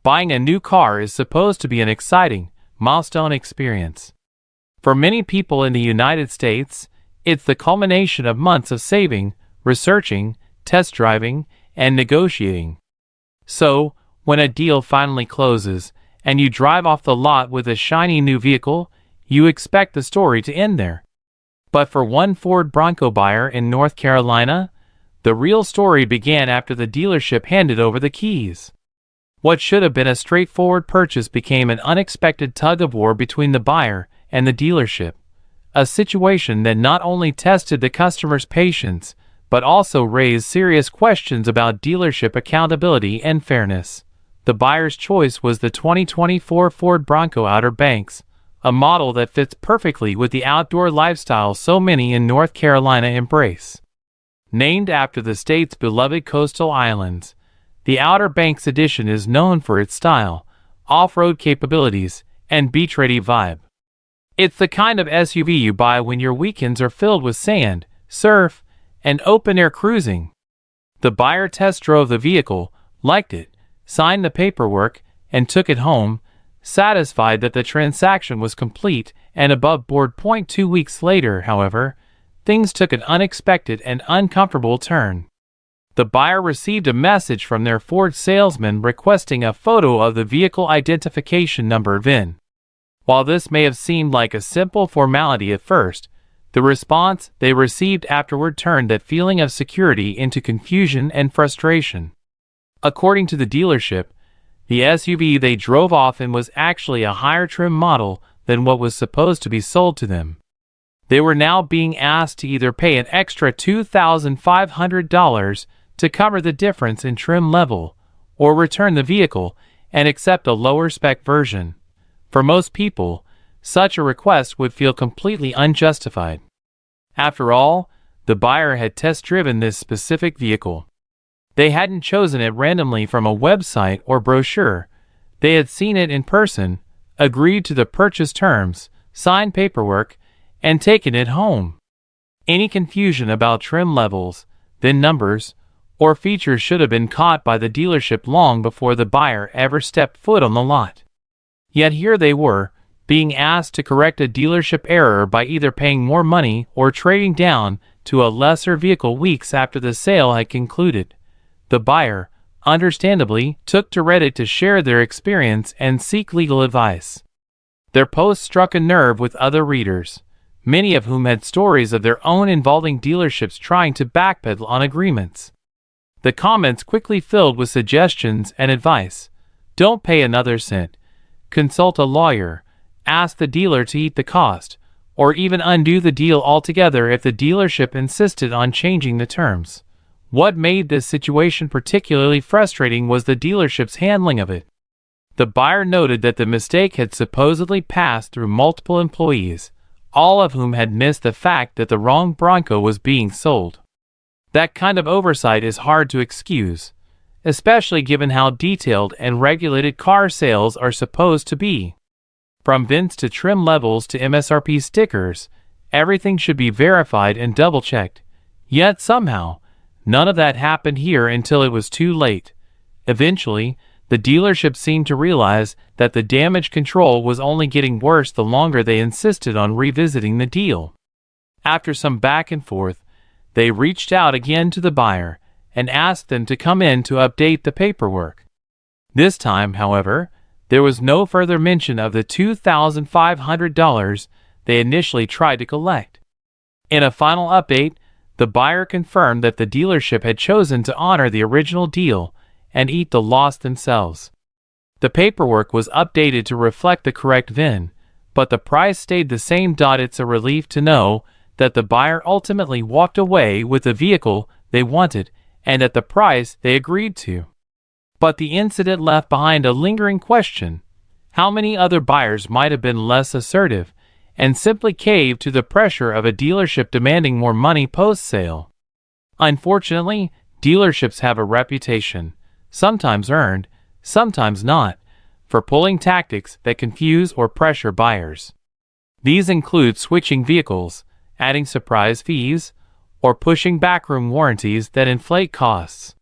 Buying a new car is supposed to be an exciting, milestone experience. For many people in the United States, it's the culmination of months of saving, researching, test driving, and negotiating. So, when a deal finally closes, and you drive off the lot with a shiny new vehicle, you expect the story to end there. But for one Ford Bronco buyer in North Carolina, the real story began after the dealership handed over the keys. What should have been a straightforward purchase became an unexpected tug-of-war between the buyer and the dealership, a situation that not only tested the customer's patience, but also raised serious questions about dealership accountability and fairness. The buyer's choice was the 2024 Ford Bronco Outer Banks, a model that fits perfectly with the outdoor lifestyle so many in North Carolina embrace. Named after the state's beloved coastal islands, the Outer Banks edition is known for its style, off-road capabilities, and beach-ready vibe. It's the kind of SUV you buy when your weekends are filled with sand, surf, and open-air cruising. The buyer test drove the vehicle, liked it, signed the paperwork, and took it home, satisfied that the transaction was complete and above board. 2 weeks later, however, things took an unexpected and uncomfortable turn. The buyer received a message from their Ford salesman requesting a photo of the vehicle identification number VIN. While this may have seemed like a simple formality at first, the response they received afterward turned that feeling of security into confusion and frustration. According to the dealership, the SUV they drove off in was actually a higher trim model than what was supposed to be sold to them. They were now being asked to either pay an extra $2,500 to cover the difference in trim level, or return the vehicle and accept a lower spec version. For most people, such a request would feel completely unjustified. After all, the buyer had test-driven this specific vehicle. They hadn't chosen it randomly from a website or brochure. They had seen it in person, agreed to the purchase terms, signed paperwork, and taken it home. Any confusion about trim levels, VIN numbers, or features should have been caught by the dealership long before the buyer ever stepped foot on the lot. Yet here they were, being asked to correct a dealership error by either paying more money or trading down to a lesser vehicle weeks after the sale had concluded. The buyer, understandably, took to Reddit to share their experience and seek legal advice. Their post struck a nerve with other readers, many of whom had stories of their own involving dealerships trying to backpedal on agreements. The comments quickly filled with suggestions and advice. Don't pay another cent. Consult a lawyer. Ask the dealer to eat the cost, or even undo the deal altogether if the dealership insisted on changing the terms. What made this situation particularly frustrating was the dealership's handling of it. The buyer noted that the mistake had supposedly passed through multiple employees, all of whom had missed the fact that the wrong Bronco was being sold. That kind of oversight is hard to excuse, especially given how detailed and regulated car sales are supposed to be. From VINs to trim levels to MSRP stickers, everything should be verified and double-checked. Yet somehow, none of that happened here until it was too late. Eventually, the dealership seemed to realize that the damage control was only getting worse the longer they insisted on revisiting the deal. After some back and forth, they reached out again to the buyer and asked them to come in to update the paperwork. This time, however, there was no further mention of the $2,500 they initially tried to collect. In a final update, the buyer confirmed that the dealership had chosen to honor the original deal and eat the loss themselves. The paperwork was updated to reflect the correct VIN, but the price stayed the same. It's a relief to know that the buyer ultimately walked away with the vehicle they wanted and at the price they agreed to. But the incident left behind a lingering question. How many other buyers might have been less assertive and simply caved to the pressure of a dealership demanding more money post-sale? Unfortunately, dealerships have a reputation, sometimes earned, sometimes not, for pulling tactics that confuse or pressure buyers. These include switching vehicles, adding surprise fees, or pushing backroom warranties that inflate costs.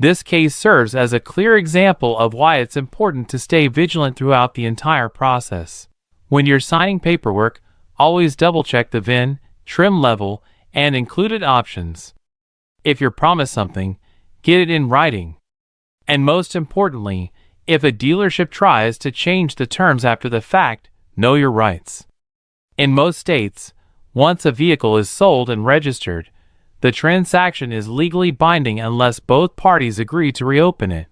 This case serves as a clear example of why it's important to stay vigilant throughout the entire process. When you're signing paperwork, always double-check the VIN, trim level, and included options. If you're promised something, get it in writing. And most importantly, if a dealership tries to change the terms after the fact, know your rights. In most states, once a vehicle is sold and registered, the transaction is legally binding unless both parties agree to reopen it.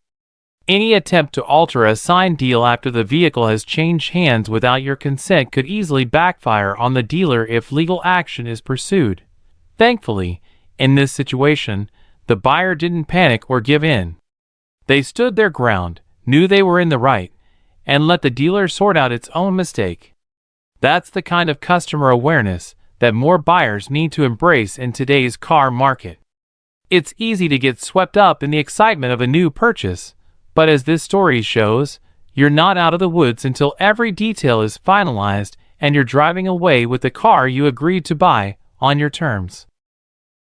Any attempt to alter a signed deal after the vehicle has changed hands without your consent could easily backfire on the dealer if legal action is pursued. Thankfully, in this situation, the buyer didn't panic or give in. They stood their ground, knew they were in the right, and let the dealer sort out its own mistake. That's the kind of customer awareness that more buyers need to embrace in today's car market. It's easy to get swept up in the excitement of a new purchase, but as this story shows, you're not out of the woods until every detail is finalized and you're driving away with the car you agreed to buy on your terms.